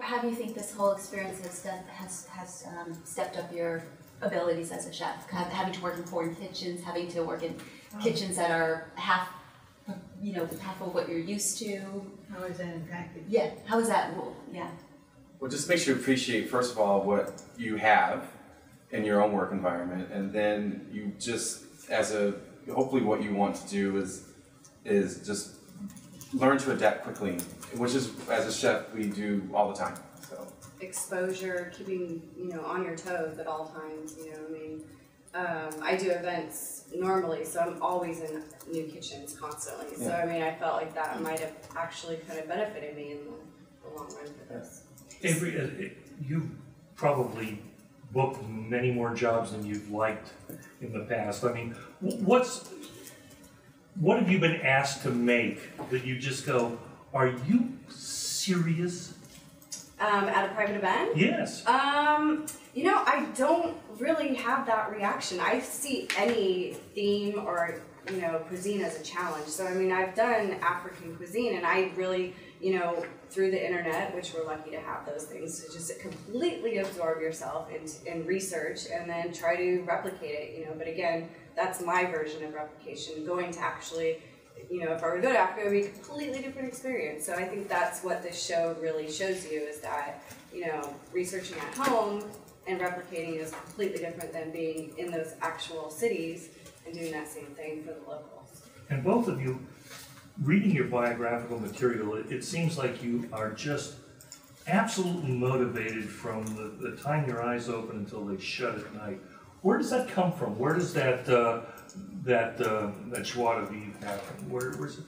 how do you think this whole experience has stepped up your abilities as a chef? Having to work in foreign kitchens, having to work in kitchens that are half of what you're used to. How is that impacted? Yeah, how is that? Yeah. Well, it just makes you appreciate, first of all, what you have in your own work environment, and then you just, hopefully what you want to do is just learn to adapt quickly, which is, as a chef, we do all the time. So exposure, keeping on your toes at all times. I do events normally, so I'm always in new kitchens constantly. So I felt like that might have actually kind of benefited me in the long run for this. Avery, you probably booked many more jobs than you've liked in the past. I mean, what have you been asked to make that you just go, are you serious? At a private event? Yes. I don't really have that reaction. I see any theme or cuisine as a challenge. So I've done African cuisine, and I really through the internet, which we're lucky to have those things, to just completely absorb yourself in research and then try to replicate it. But again, that's my version of replication. Going to actually, if I were to go to Africa, it would be a completely different experience. So I think that's what this show really shows you, is that researching at home and replicating is completely different than being in those actual cities and doing that same thing for the locals. And both of you, reading your biographical material, it seems like you are just absolutely motivated from the time your eyes open until they shut at night. Where does that come from? Where does that joie de vivre happen? Where's it?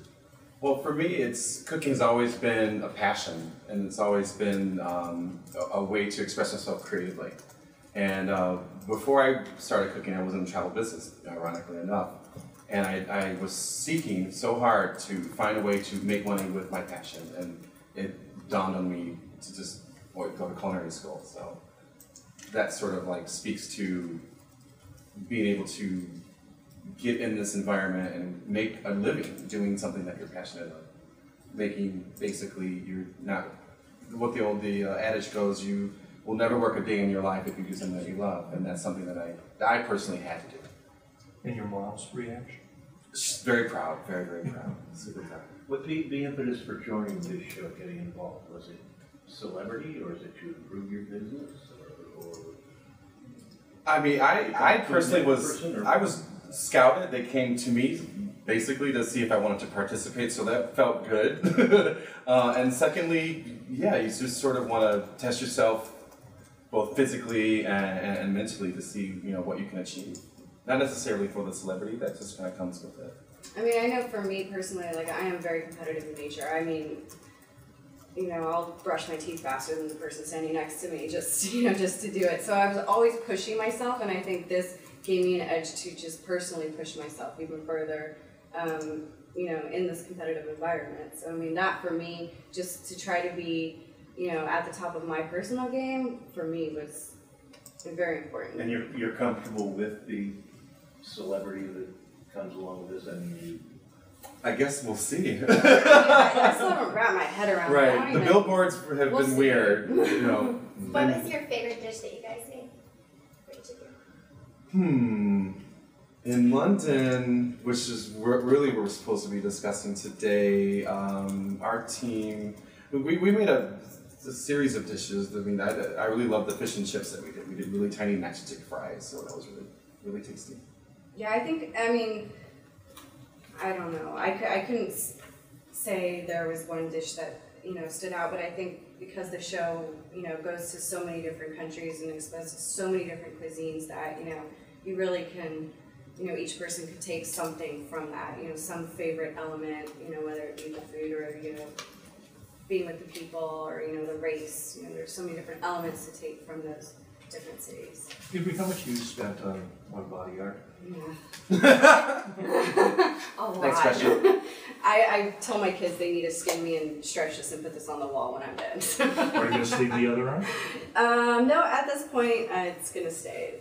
Well, for me, cooking's always been a passion, and it's always been a way to express myself creatively. And before I started cooking, I was in the travel business, ironically enough. And I was seeking so hard to find a way to make money with my passion, and it dawned on me to just go to culinary school. So that sort of speaks to being able to get in this environment and make a living doing something that you're passionate about. Making, basically, you're not, what the adage goes, you will never work a day in your life if you do something that you love, and that's something that I personally had to do. And your mom's reaction? She's very proud, very, very proud, super proud. What the impetus for joining this show, getting involved? Was it celebrity, or is it to improve your business, or? I personally I was scouted. They came to me basically to see if I wanted to participate, so that felt good. And secondly, yeah, you just sort of want to test yourself both physically and mentally to see what you can achieve. Not necessarily for the celebrity, that just kind of comes with it. I know for me personally, I am very competitive in nature. I'll brush my teeth faster than the person standing next to me just to do it. So I was always pushing myself, and I think this gave me an edge to just personally push myself even further, in this competitive environment. So that for me, just to try to be, at the top of my personal game, for me was very important. And you're comfortable with the celebrity that comes along with this? I guess we'll see. I still haven't wrapped my head around right. that. The billboards have been weird. What was your favorite dish that you guys made for each of you? In London, which is really what we're supposed to be discussing today, our team, we made a series of dishes. I really love the fish and chips that we did. We did really tiny matchstick fries, so that was really, really tasty. Yeah, I don't know. I couldn't say there was one dish that stood out, but I think because the show goes to so many different countries and exposes so many different cuisines that you really can each person could take something from that, some favorite element, whether it be the food or being with the people or the race. There's so many different elements to take from those different cities. Avery, how much you spent on body art? Yeah. A lot. Next question. I told my kids they need to skin me and stretch this and put this on the wall when I'm dead. Are you going to sleeve the other arm? No, at this point, it's going to stay.